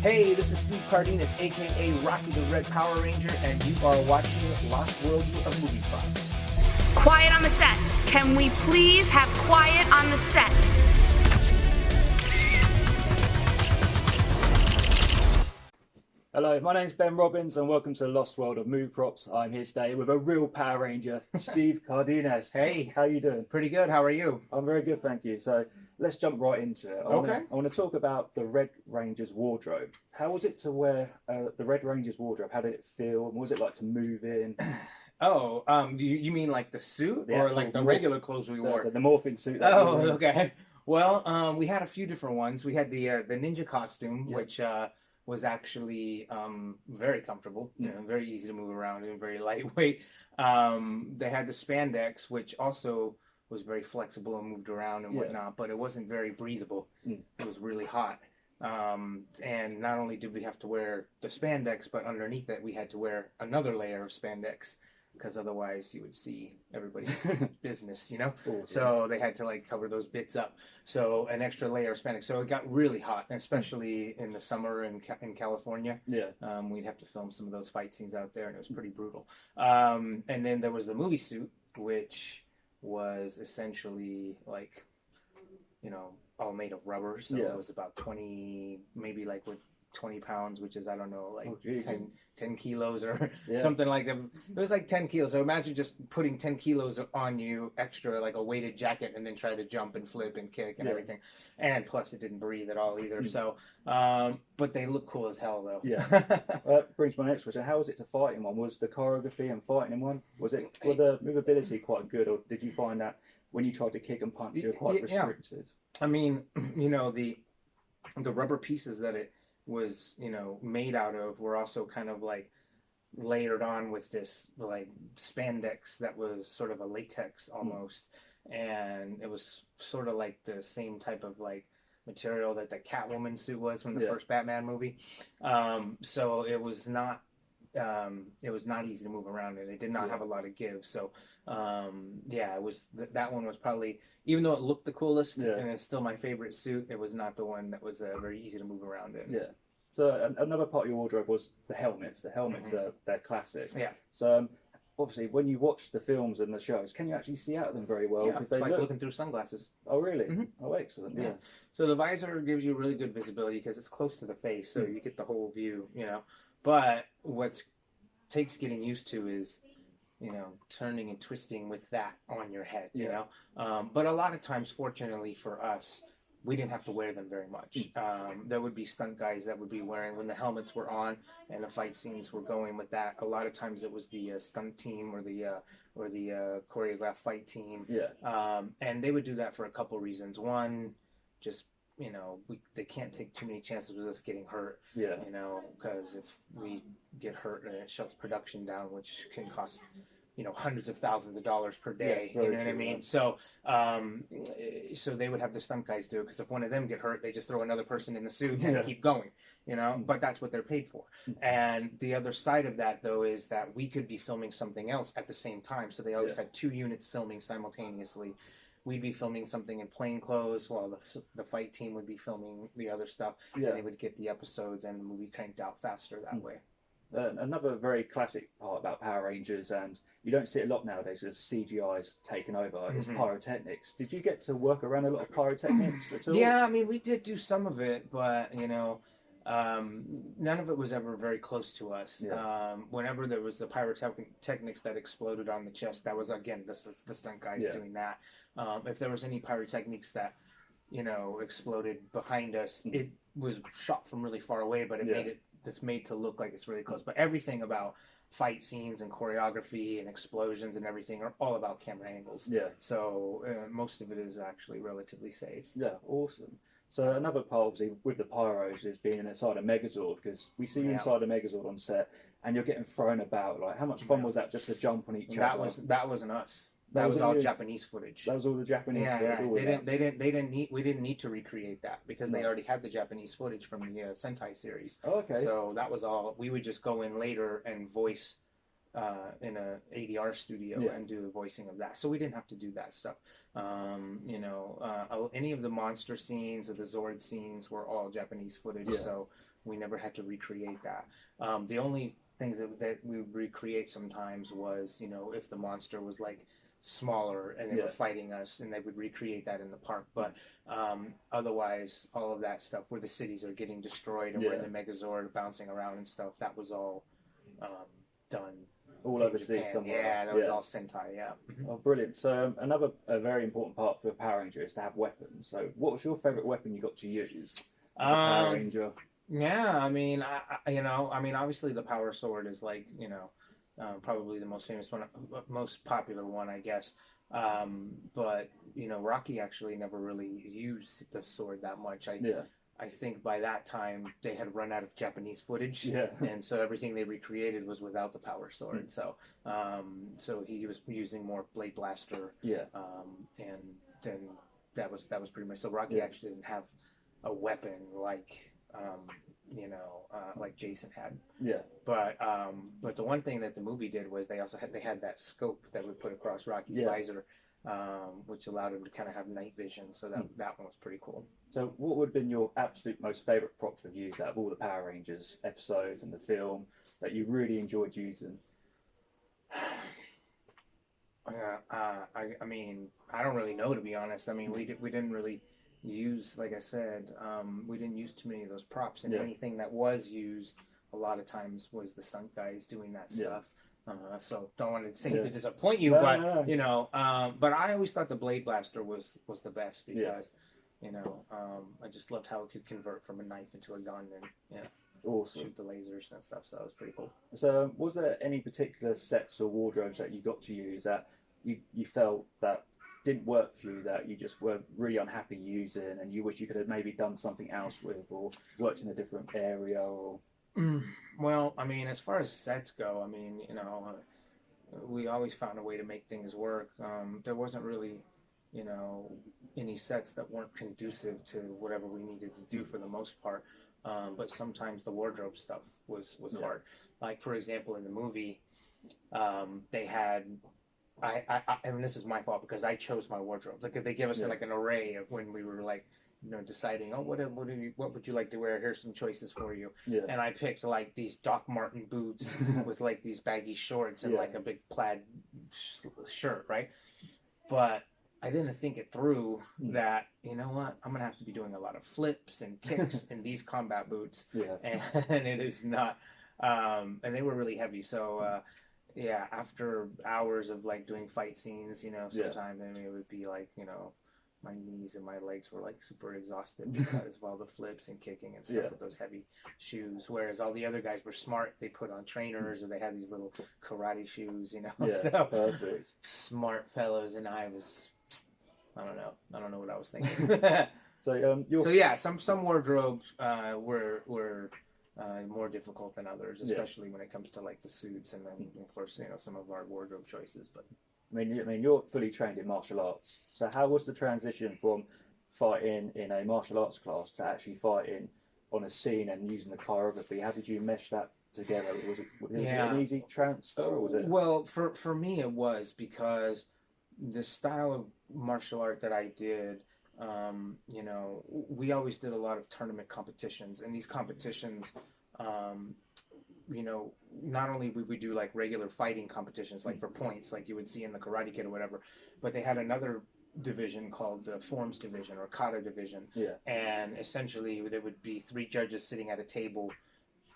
Hey, this is Steve Cardenas, aka Rocky the Red Power Ranger, and you are watching Lost World of Movie Props. Quiet on the set. Can we please have quiet on the set? Hello, my name's Ben Robbins and welcome to Lost World of Movie Props. I'm here today with a real Power Ranger, Steve Cardenas. Hey, How you doing? pretty good. How are you? I'm very good, thank you. So let's jump right into it. Okay. I want to talk about the Red Ranger's wardrobe. How was it to wear the Red Ranger's wardrobe? How did it feel? And what was it like to move in? Oh, you mean like the suit or like the regular clothes we wore? The morphing suit. Oh, okay. Well, we had a few different ones. We had the ninja costume, which was actually very comfortable, very easy to move around and very lightweight. They had the spandex, which also was very flexible and moved around and whatnot, but it wasn't very breathable. It was really hot. And not only did we have to wear the spandex, but underneath it we had to wear another layer of spandex, because otherwise you would see everybody's business, Awesome. So they had to like cover those bits up. So an extra layer of spandex. So it got really hot, especially in the summer in California. Yeah. We'd have to film some of those fight scenes out there, and it was pretty brutal. And then there was the movie suit, which was essentially like, all made of rubber. So it was about 20, maybe like with 20 pounds, which is, I don't know, like 10 kilos or something like that. It was like 10 kilos. So imagine just putting 10 kilos on you extra, like a weighted jacket, and then try to jump and flip and kick and everything. And plus it didn't breathe at all either. So, but they look cool as hell though. Yeah. That brings my next question. How was it to fight in one? Was the choreography and fighting in one, were the movability quite good, or did you find that when you tried to kick and punch, you were quite restricted? I mean, the rubber pieces that it was made out of were also kind of like layered on with this like spandex that was sort of a latex almost, and it was sort of like the same type of like material that the Catwoman suit was from the first Batman movie. So it was not easy to move around, and it did not have a lot of give. So it was that one was probably, even though it looked the coolest and it's still my favorite suit, it was not the one that was very easy to move around in. Yeah. So another part of your wardrobe was the helmets. The helmets are they're classic. Yeah. So obviously, when you watch the films and the shows, can you actually see out of them very well? Yeah, it's like looking through sunglasses. Oh, really? Oh, excellent. Yeah. So the visor gives you really good visibility because it's close to the face, so you get the whole view. But what takes getting used to is, turning and twisting with that on your head. But a lot of times, fortunately for us, we didn't have to wear them very much. There would be stunt guys that would be wearing, when the helmets were on and the fight scenes were going with that, a lot of times it was the stunt team or the choreographed fight team. And they would do that for a couple reasons. One, just they can't take too many chances with us getting hurt. Because if we get hurt, and it shuts production down, which can cost hundreds of thousands of dollars per day. You know what I mean? So, so they would have the stunt guys do it, because if one of them get hurt, they just throw another person in the suit and keep going. But that's what they're paid for. And the other side of that, though, is that we could be filming something else at the same time. So they always had two units filming simultaneously. We'd be filming something in plain clothes while the fight team would be filming the other stuff. And they would get the episodes and the movie cranked out faster that way. Another very classic part about Power Rangers, and you don't see it a lot nowadays, is CGI's taken over, is pyrotechnics. Did you get to work around a lot of pyrotechnics at all? Yeah, I mean, we did do some of it, but, none of it was ever very close to us. Whenever there was the pyrotechnics that exploded on the chest, that was, again, the stunt guys doing that. If there was any pyrotechnics that, exploded behind us, it was shot from really far away, but it's made to look like it's really close. But everything about fight scenes and choreography and explosions and everything are all about camera angles. So most of it is actually relatively safe. Yeah, awesome. So another part, obviously, with the pyros is being inside a Megazord, because we see you inside a Megazord on set, and you're getting thrown about. Like, how much fun was that, just to jump on each other? That wasn't us. That was all Japanese footage. That was all the Japanese footage. We didn't need to recreate that, because they already had the Japanese footage from the Sentai series. Oh, okay. So that was all. We would just go in later and voice in a ADR studio and do the voicing of that. So we didn't have to do that stuff. You know, any of the monster scenes or the Zord scenes were all Japanese footage, so we never had to recreate that. The only things that we would recreate sometimes was, you know, if the monster was like smaller and they were fighting us, and they would recreate that in the park. But otherwise, all of that stuff where the cities are getting destroyed and we're in the Megazord bouncing around and stuff, that was all done all overseas somewhere. Yeah, that was all Sentai. Yeah. Oh, brilliant! So another very important part for a Power Ranger is to have weapons. So, what was your favorite weapon you got to use as a Power Ranger? Yeah, I mean, you know, I mean, obviously the Power Sword is like, you know, probably the most famous one, most popular one, I guess. But you know, Rocky actually never really used the sword that much. I think by that time they had run out of Japanese footage, and so everything they recreated was without the Power Sword. So, so he was using more Blade Blaster. And then that was pretty much. So Rocky actually didn't have a weapon like. You know, like Jason had. But the one thing that the movie did was they had that scope that would put across Rocky's visor, which allowed him to kind of have night vision. So that one was pretty cool. So what would have been your absolute most favorite props you've used out of all the Power Rangers episodes and the film that you really enjoyed using? I mean, I don't really know, to be honest. I mean, we didn't really use, like I said, we didn't use too many of those props, and anything that was used a lot of times was the stunt guys doing that stuff. So don't want to say to disappoint you, but you know, but I always thought the Blade Blaster was the best because you know, I just loved how it could convert from a knife into a gun and shoot the lasers and stuff. So it was pretty cool. So was there any particular sets or wardrobes that you got to use that you felt that didn't work for you, that you just were really unhappy using, and you wish you could have maybe done something else with, or worked in a different area, or? Well, I mean, as far as sets go, I mean, you know, we always found a way to make things work. There wasn't really, you know, any sets that weren't conducive to whatever we needed to do for the most part. But sometimes the wardrobe stuff was hard. Like, for example, in the movie, they had. And this is my fault because I chose my wardrobe. Like, if they give us like an array of when we were like, you know, deciding, what would you like to wear? Here's some choices for you. And I picked like these Doc Marten boots with like these baggy shorts and like a big plaid shirt, right? But I didn't think it through that, you know what, I'm gonna have to be doing a lot of flips and kicks in these combat boots, and it is not, and they were really heavy, so. Yeah, after hours of like doing fight scenes, you know, sometimes then it would be like, you know, my knees and my legs were like super exhausted because of all the flips and kicking and stuff with those heavy shoes. Whereas all the other guys were smart; they put on trainers or they had these little karate shoes, you know. So smart fellows, and I don't know what I was thinking. So yeah, some wardrobes were more difficult than others, especially when it comes to like the suits, and then of course, you know, some of our wardrobe choices. But I mean, you're fully trained in martial arts. So how was the transition from fighting in a martial arts class to actually fighting on a scene and using the choreography? How did you mesh that together? Was it an easy transfer, or was it? Well, for me, it was because the style of martial art that I did. You know, we always did a lot of tournament competitions, and these competitions, you know, not only would we do like regular fighting competitions, like for points, like you would see in the Karate Kid or whatever, but they had another division called the Forms Division or Kata Division. And essentially there would be 3 judges sitting at a table,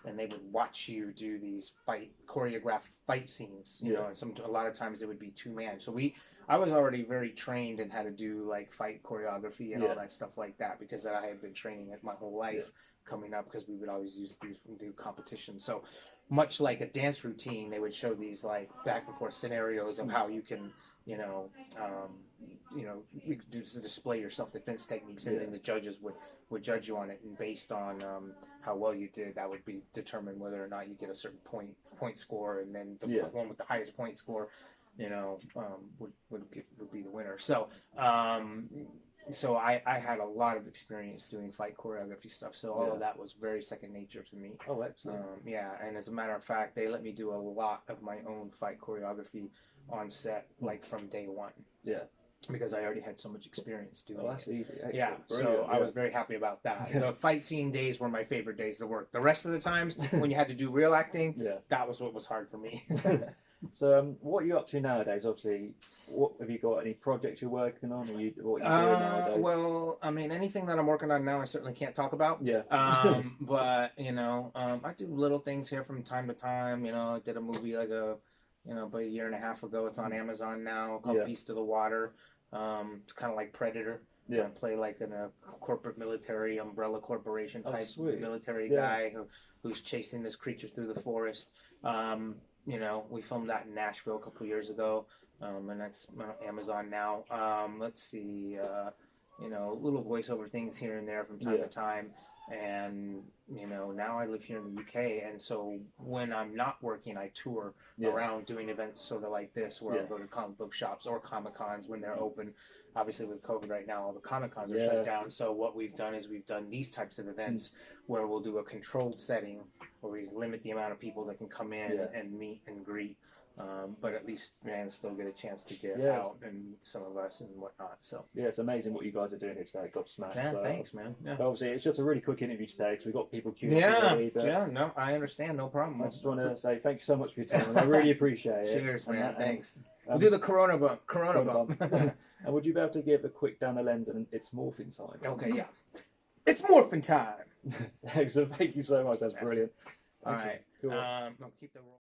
and they would watch you do these choreographed fight scenes, you know, and a lot of times it would be 2-man. So I was already very trained in how to do like fight choreography and all that stuff like that, because I had been training it my whole life coming up, because we would always use these to do competitions. So much like a dance routine, they would show these like back and forth scenarios of how you can, you know, display your self-defense techniques, and then the judges would judge you on it, and based on how well you did, that would be determine whether or not you get a certain point score, and then the one with the highest point score, you know, would be the winner. So so I had a lot of experience doing fight choreography stuff. So all of that was very second nature to me. Oh, excellent. Yeah, and as a matter of fact, they let me do a lot of my own fight choreography on set, like from day one. Yeah. Because I already had so much experience doing it. That's easy. Excellent. Yeah, so I was very happy about that. The fight scene days were my favorite days to work. The rest of the times, when you had to do real acting, that was what was hard for me. So, what are you up to nowadays? Obviously, what have you got? Any projects you're working on? What are you doing nowadays? Well, I mean, anything that I'm working on now, I certainly can't talk about. Yeah. But I do little things here from time to time. I did a movie about a year and a half ago. It's on Amazon now, called Beast of the Water. It's kind of like Predator. I play like in a corporate military umbrella corporation type military guy who's chasing this creature through the forest. We filmed that in Nashville a couple of years ago, and that's on Amazon now. Let's see, little voiceover things here and there from time to time. And, now I live here in the UK, and so when I'm not working, I tour around doing events sort of like this, where I go to comic book shops or Comic-Cons when they're open. Obviously, with COVID right now, all the Comic-Cons are shut down, so what we've done is we've done these types of events where we'll do a controlled setting, where we limit the amount of people that can come in and meet and greet. But at least fans still get a chance to get out and some of us and whatnot. So it's amazing what you guys are doing here today, Gobsmack. Yeah, thanks, man. Yeah. But obviously, it's just a really quick interview today because we've got people queuing up already. No, I understand, no problem. I just want to say thank you so much for your time, and I really appreciate it. Cheers, man. Thanks. We'll do the Corona bump. And would you be able to give a quick down the lens and it's morphing time? Okay, yeah. It's morphing time. Excellent. Thank you so much. That's brilliant. All right. Cool. I'll keep the roll.